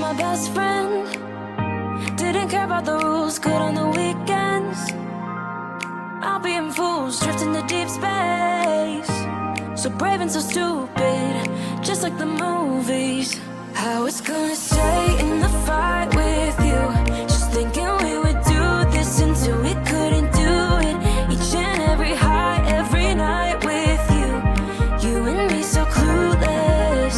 my best friend. Didn't care about the rules, good on the weekends. I'll be in fools, drifting to deep space. So brave and so stupid, just like the movies. I was gonna stay in the fight with you, just thinking we would do this until we couldn't do it. Each and every high, every night with you, you and me so clueless.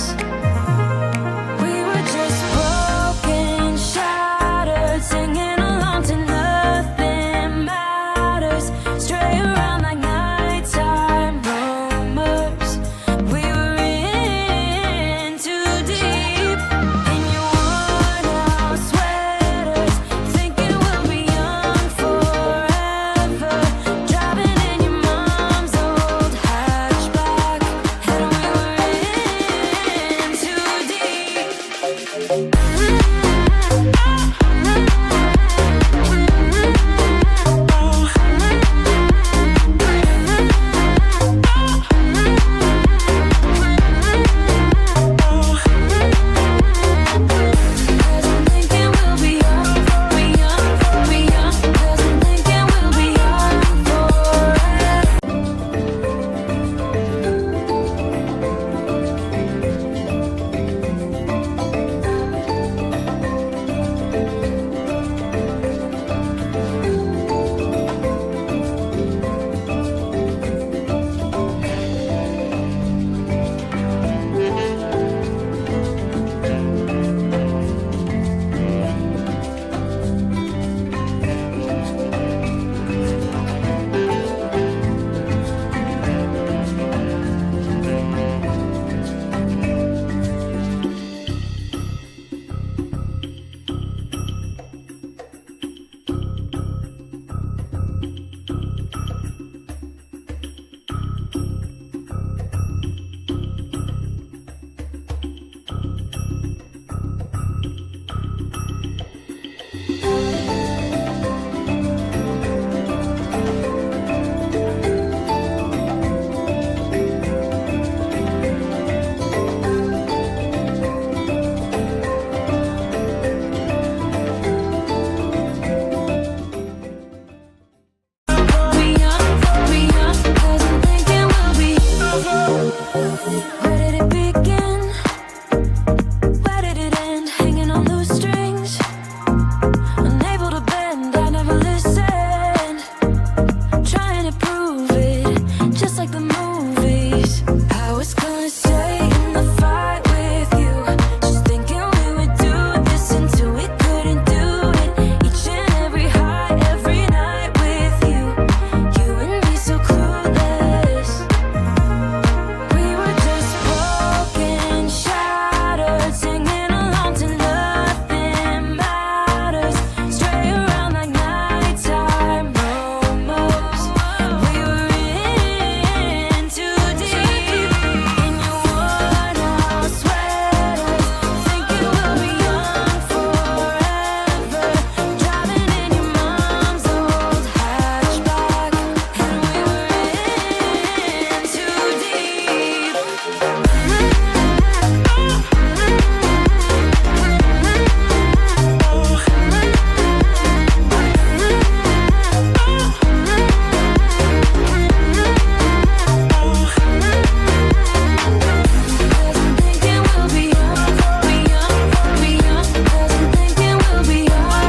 We were just broken, shattered, singing along to nothing matters. Stray around like nighttime rumors. We were in too deep. In your worn out sweaters, thinking we'll be young forever. Driving in your mom's old hatchback, and we were in too deep. Cause I'm thinking we'll be young, be young, be young. Cause I'm thinking we'll be young forever. Where did it begin? Where did it end? Hanging on loose strings, unable to bend. I never listened, trying to prove it, just like the movies. I was gonna stay in the fight with you, just thinking we would do this until we couldn't do it. Each and every high, every night with you, you and me so clueless. We were just broken, shattered, singing along to nothing matters. Stray around like nighttime rumors. We were in too deep. In your worn out sweaters, thinking we'll be young forever. Driving in your mom's old hatchback, and we were in too deep. Cause I'm thinking we'll be young, be young, be young. Cause I'm thinking we'll be young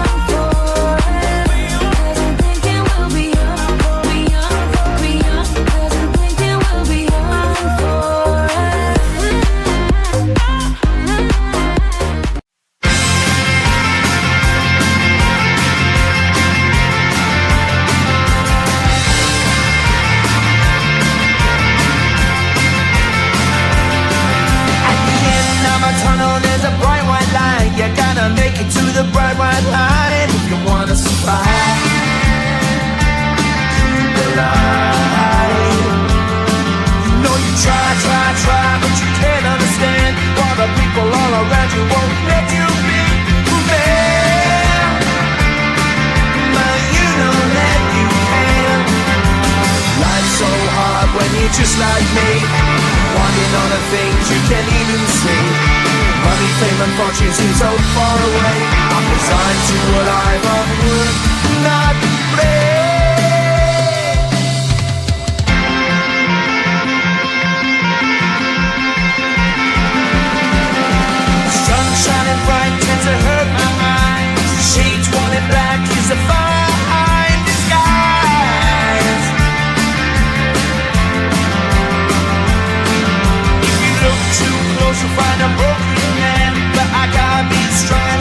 forever. Cause I'm thinking we'll be young, be young, be young. Cause I'm thinking we'll be young forever. At the end of a tunnel there's a bright white line. You gotta make it to the bright white line if you wanna survive through the light. You know you try, but you can't understand why the people all around you won't let you be who man. But you know that you can. Life's so hard when you're just like me, wanting all the things you can't even see. Money, fame and fortune seem so far away. I'm resigned to a life I would not play. Sun shining bright tends to hurt my mind. Shades worn in black is a fine disguise. If you look too close you'll find a broken man, but I gotta be strong.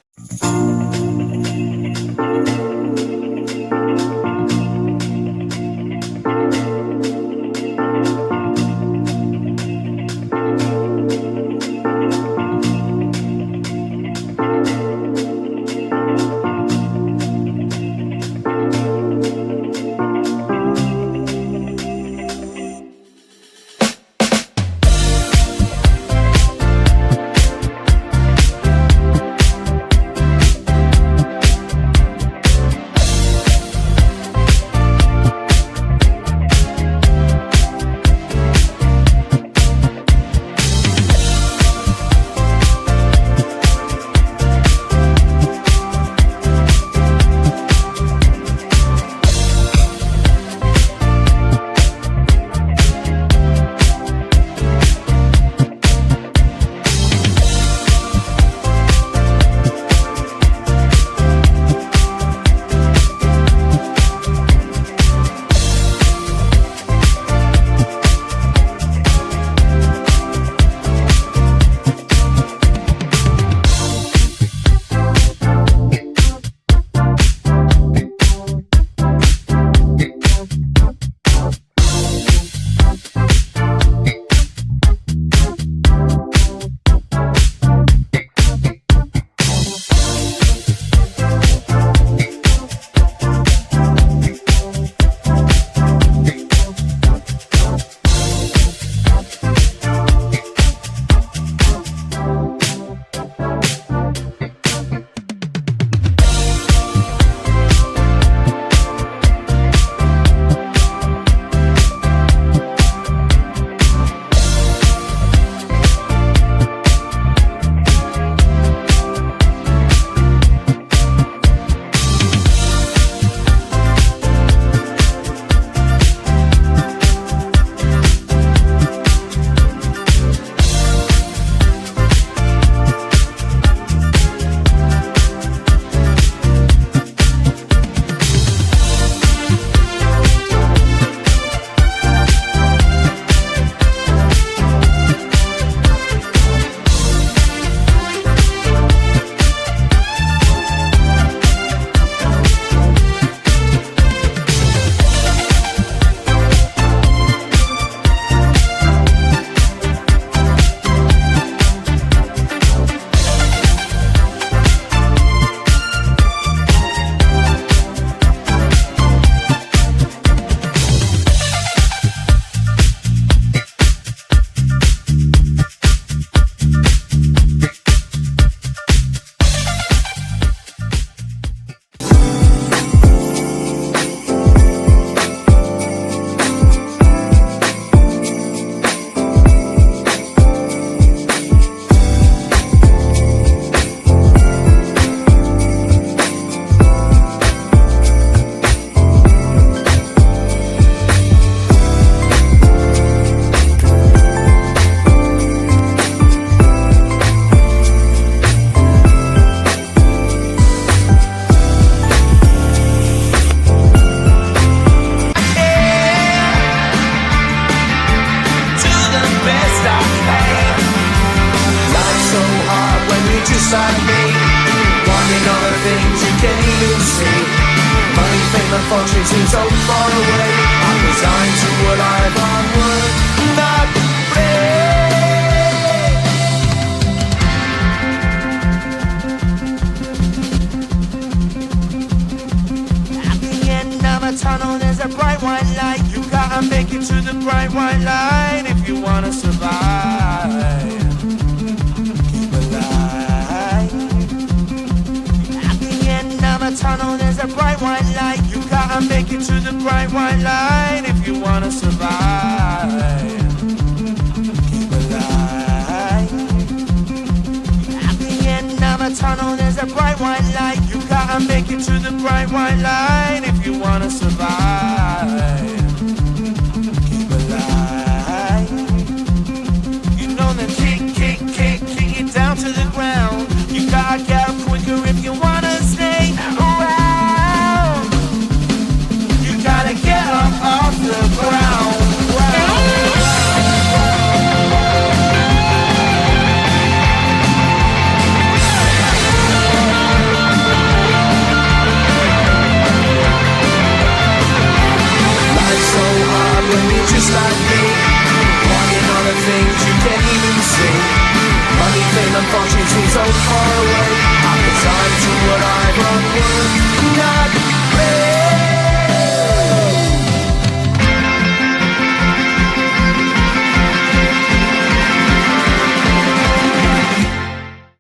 fortune seems so far away. I'm resigned to a life on would not play. At the end of a tunnel there's a bright white light. You gotta make it to the bright white light if you wanna survive. Tunnel, there's a bright white light. You gotta make it to the bright white light if you wanna survive. bright white line if you wanna survive. Keep alive. You know that kick it down to the ground. You gotta get up quicker if you wanna stay around. You gotta get up off the ground. Just like me, wanting all the things you can't even see. Money, fame, and fortune seem so far away. Half the time to